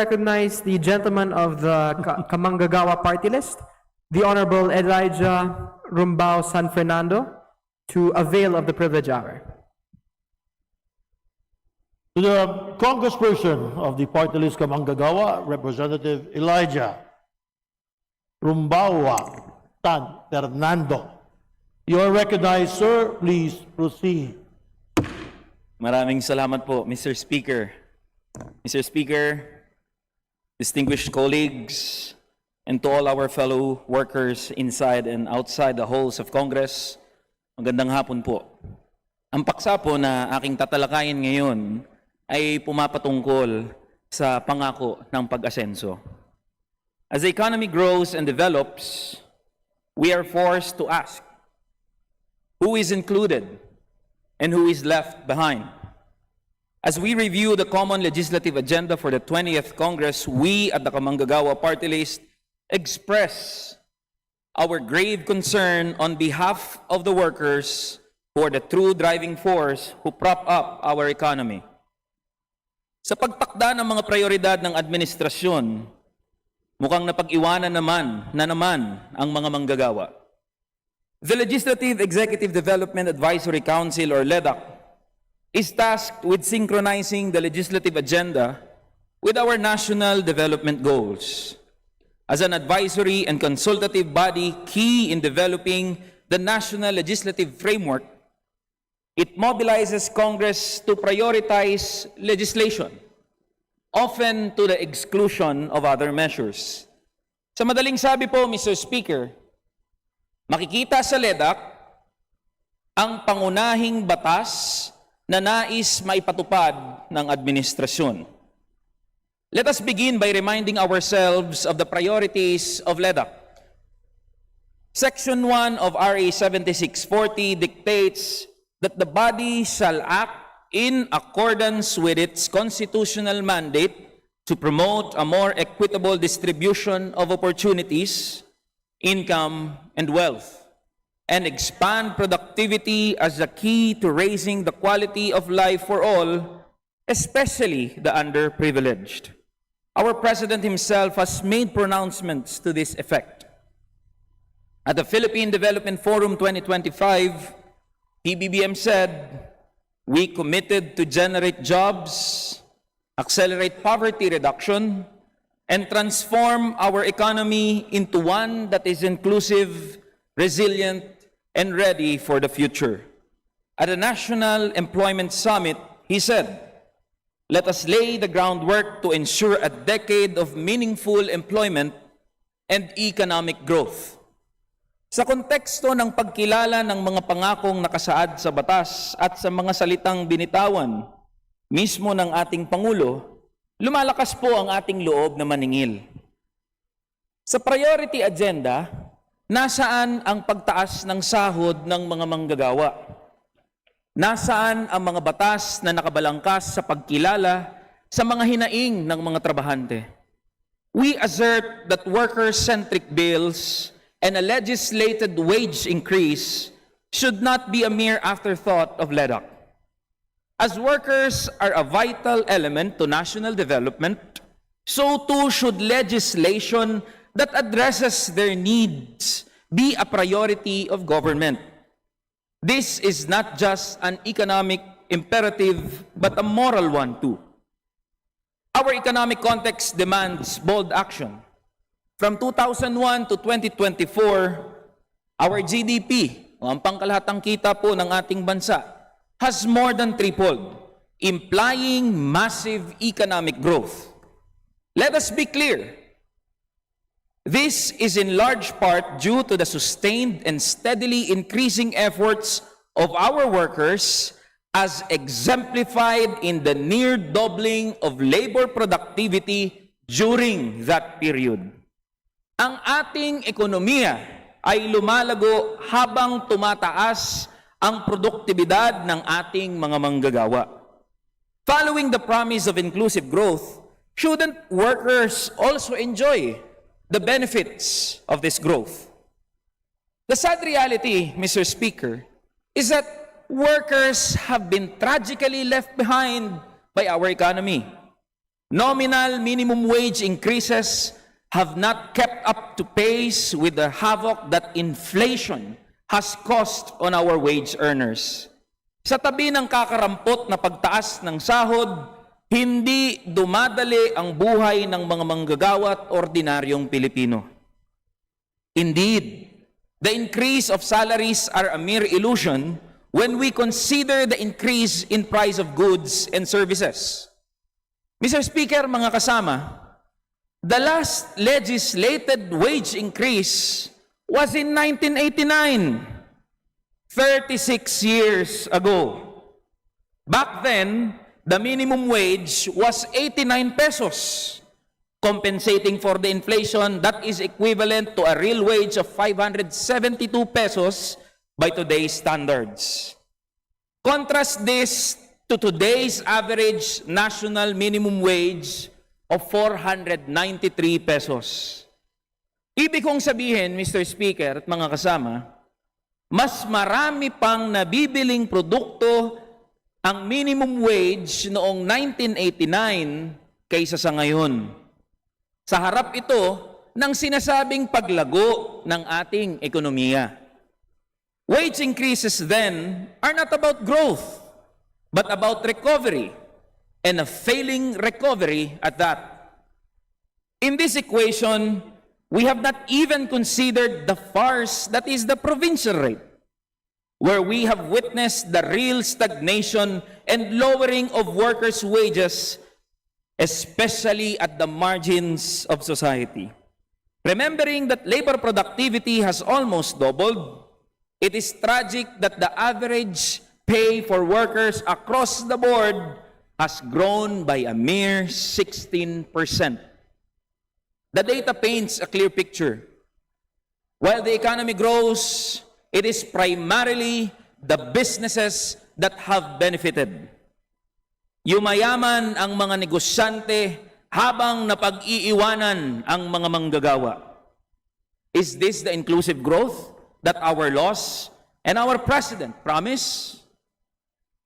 Recognize the gentleman of the Kamanggagawa party list, the Honorable Elijah Rumbao San Fernando, to avail of the privilege hour. To the congressperson of the party list Kamanggagawa, Representative Elijah Rumbawa San Fernando. You are recognized, sir. Please proceed. Maraming salamat po, Mr. Speaker. Mr. Speaker, distinguished colleagues, and to all our fellow workers inside and outside the halls of Congress, magandang hapon po. Ang paksa po na aking tatalakayin ngayon ay pumapatungkol sa pangako ng pag-asenso. As the economy grows and develops, we are forced to ask, who is included and who is left behind? As we review the common legislative agenda for the 20th Congress, we at the Kamanggagawa Party List express our grave concern on behalf of the workers who are the true driving force who prop up our economy. Sa pagtakda ng mga prioridad ng administrasyon, mukhang napag-iwanan naman ang mga manggagawa. The Legislative Executive Development Advisory Council or LEDAC is tasked with synchronizing the legislative agenda with our national development goals. As an advisory and consultative body key in developing the national legislative framework, it mobilizes Congress to prioritize legislation, often to the exclusion of other measures. Sa madaling sabi po, Mr. Speaker, makikita sa LEDAC ang pangunahing batas na nais maipatupad ng administrasyon. Let us begin by reminding ourselves of the priorities of LEDAC. Section 1 of RA 7640 dictates that the body shall act in accordance with its constitutional mandate to promote a more equitable distribution of opportunities, income, and wealth, and expand productivity as a key to raising the quality of life for all, especially the underprivileged. Our President himself has made pronouncements to this effect. At the Philippine Development Forum 2025, PBBM said, "We committed to generate jobs, accelerate poverty reduction, and transform our economy into one that is inclusive, resilient, and ready for the future." At the National Employment Summit, he said, "Let us lay the groundwork to ensure a decade of meaningful employment and economic growth." Sa konteksto ng pagkilala ng mga pangakong nakasaad sa batas at sa mga salitang binitawan mismo ng ating Pangulo, lumalakas po ang ating loob na maningil. Sa priority agenda, nasaan ang pagtaas ng sahod ng mga manggagawa? Nasaan ang mga batas na nakabalangkas sa pagkilala sa mga hinaing ng mga trabahante? We assert that worker-centric bills and a legislated wage increase should not be a mere afterthought of LEDAC. As workers are a vital element to national development, so too should legislation that addresses their needs be a priority of government. This is not just an economic imperative, but a moral one too. Our economic context demands bold action. From 2001 to 2024, our GDP, ang pangkalahatang kita po ng ating bansa, has more than tripled, implying massive economic growth. Let us be clear. This is in large part due to the sustained and steadily increasing efforts of our workers as exemplified in the near doubling of labor productivity during that period. Ang ating ekonomiya ay lumalago habang tumataas ang produktibidad ng ating mga manggagawa. Following the promise of inclusive growth, shouldn't workers also enjoy the benefits of this growth? The sad reality, Mr. Speaker, is that workers have been tragically left behind by our economy. Nominal minimum wage increases have not kept up to pace with the havoc that inflation has caused on our wage earners. Sa tabi ng kakarampot na pagtaas ng sahod, hindi dumadali ang buhay ng mga manggagawa at ordinaryong Pilipino. Indeed, the increase of salaries are a mere illusion when we consider the increase in price of goods and services. Mr. Speaker, mga kasama, the last legislated wage increase was in 1989, 36 years ago. Back then, the minimum wage was 89 pesos, compensating for the inflation that is equivalent to a real wage of 572 pesos by today's standards. Contrast this to today's average national minimum wage of 493 pesos. Ibig kong sabihin, Mr. Speaker at mga kasama, mas marami pang nabibiling produkto ang minimum wage noong 1989 kaysa sa ngayon. Sa harap ito ng sinasabing paglago ng ating ekonomiya. Wage increases then are not about growth, but about recovery, and a failing recovery at that. In this equation, we have not even considered the farce that is the provincial rate, where we have witnessed the real stagnation and lowering of workers' wages, especially at the margins of society. Remembering that labor productivity has almost doubled, it is tragic that the average pay for workers across the board has grown by a mere 16%. The data paints a clear picture. While the economy grows, it is primarily the businesses that have benefited. Yumayaman ang mga negosyante habang napag-iiwanan ang mga manggagawa. Is this the inclusive growth that our laws and our president promise?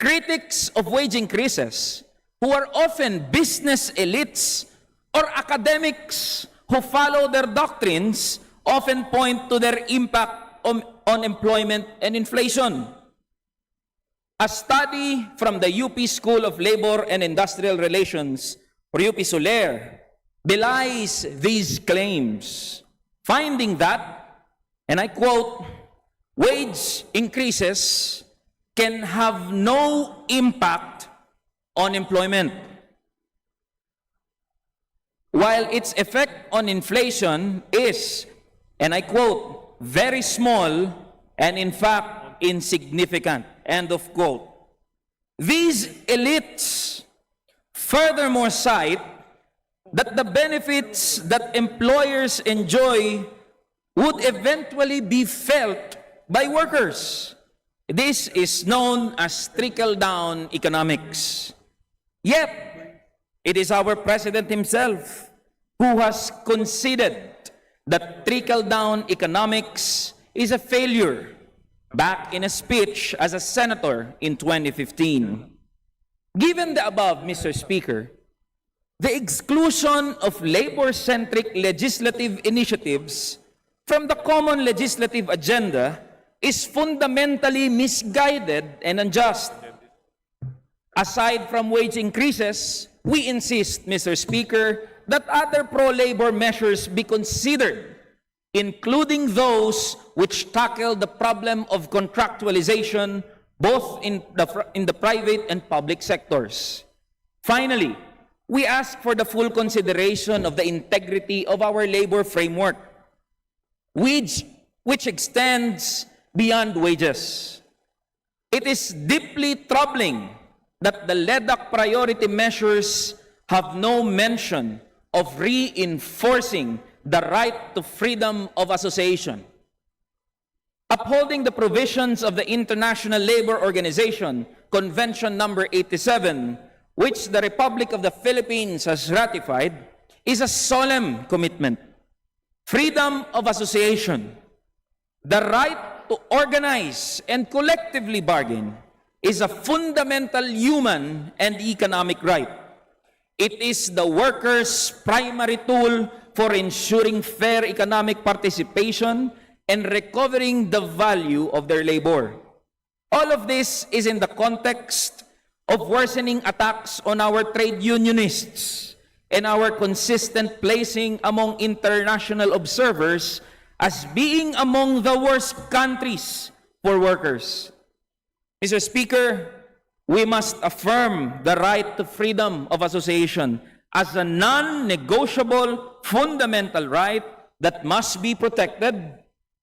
Critics of wage increases, who are often business elites or academics who follow their doctrines, often point to their impact on employment and inflation. A study from the UP School of Labor and Industrial Relations, or UP Soler, belies these claims, finding that, and I quote, wage increases can have no impact on employment, while its effect on inflation is, and I quote, very small and in fact insignificant, end of quote. These elites furthermore cite that the benefits that employers enjoy would eventually be felt by workers. This is known as trickle-down economics. Yet, it is our president himself who has conceded that trickle-down economics is a failure back in a speech as a senator in 2015. Given the above, Mr. Speaker, the exclusion of labor-centric legislative initiatives from the common legislative agenda is fundamentally misguided and unjust. Aside from wage increases, we insist, Mr. Speaker, that other pro-labor measures be considered, including those which tackle the problem of contractualization both in the private and public sectors. Finally, we ask for the full consideration of the integrity of our labor framework, which extends beyond wages. It is deeply troubling that the LEDAC priority measures have no mention of reinforcing the right to freedom of association. Upholding the provisions of the International Labor Organization, Convention number 87, which the Republic of the Philippines has ratified, is a solemn commitment. Freedom of association, the right to organize and collectively bargain, is a fundamental human and economic right. It is the workers' primary tool for ensuring fair economic participation and recovering the value of their labor. All of this is in the context of worsening attacks on our trade unionists and our consistent placing among international observers as being among the worst countries for workers. Mr. Speaker, we must affirm the right to freedom of association as a non-negotiable fundamental right that must be protected,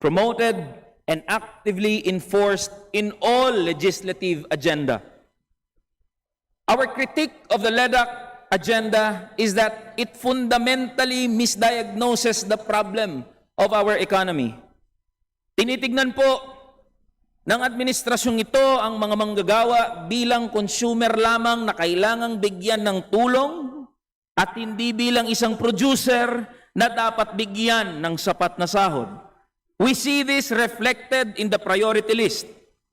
promoted, and actively enforced in all legislative agenda. Our critique of the LEDAC agenda is that it fundamentally misdiagnoses the problem of our economy. Tinitignan po ng administrasyong ito ang mga manggagawa bilang consumer lamang na kailangang bigyan ng tulong at hindi bilang isang producer na dapat bigyan ng sapat na sahod. We see this reflected in the priority list,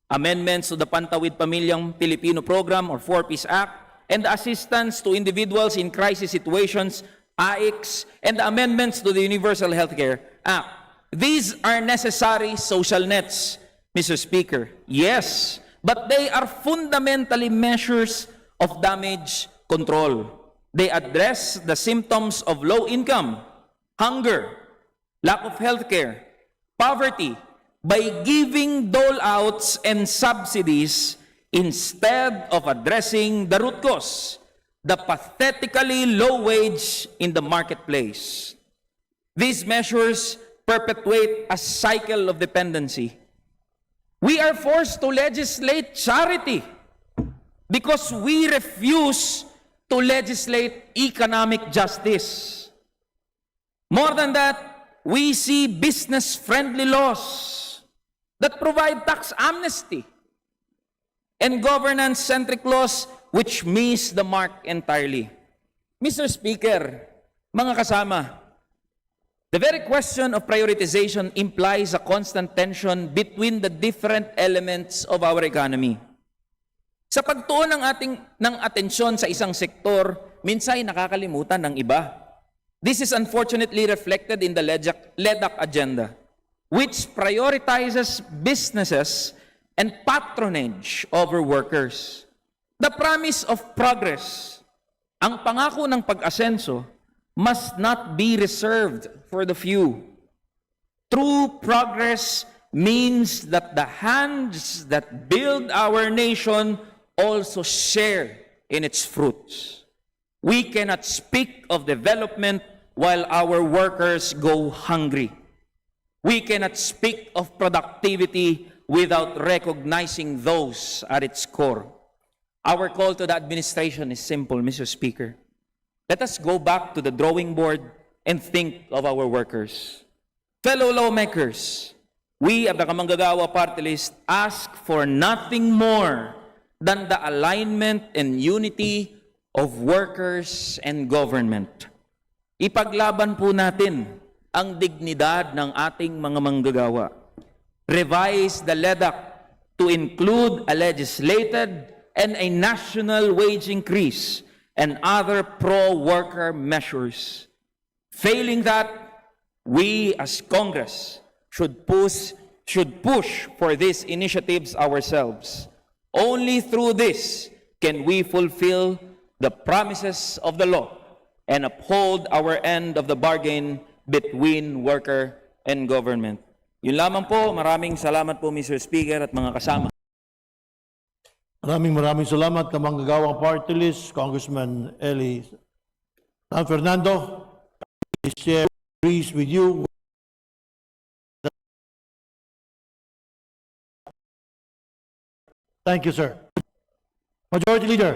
amendments to the Pantawid Pamilyang Pilipino Program or 4-Piece Act, and the assistance to individuals in crisis situations, AICS, and the amendments to the Universal Healthcare Act. These are necessary social nets, Mr. Speaker. Yes, but they are fundamentally measures of damage control. They address the symptoms of low income, hunger, lack of healthcare, poverty, by giving dole-outs and subsidies instead of addressing the root cause, the pathetically low wage in the marketplace. These measures perpetuate a cycle of dependency. We are forced to legislate charity because we refuse to legislate economic justice. More than that, we see business-friendly laws that provide tax amnesty and governance-centric laws which miss the mark entirely. Mr. Speaker, mga kasama, the very question of prioritization implies a constant tension between the different elements of our economy. Sa pagtuon ng atensyon sa isang sektor, minsan ay nakakalimutan ng iba. This is unfortunately reflected in the LEDAC agenda, which prioritizes businesses and patronage over workers. The promise of progress, ang pangako ng pag-asenso, must not be reserved for the few. True progress means that the hands that build our nation also share in its fruits. We cannot speak of development while our workers go hungry. We cannot speak of productivity without recognizing those at its core. Our call to the administration is simple, Mr. Speaker. Let us go back to the drawing board and think of our workers. Fellow lawmakers, we at the Kamanggagawa Party List ask for nothing more than the alignment and unity of workers and government. Ipaglaban po natin ang dignidad ng ating mga manggagawa. Revise the LEDAC to include a legislated and a national wage increase and other pro-worker measures. Failing that, we as Congress should push for these initiatives ourselves. Only through this can we fulfill the promises of the law and uphold our end of the bargain between worker and government. Yun lamang po. Maraming salamat po, Mr. Speaker at mga kasama. Maraming salamat, Kamanggagawang Party List, Congressman Eli San Fernando. I share agrees with you. Thank you, sir. Majority Leader.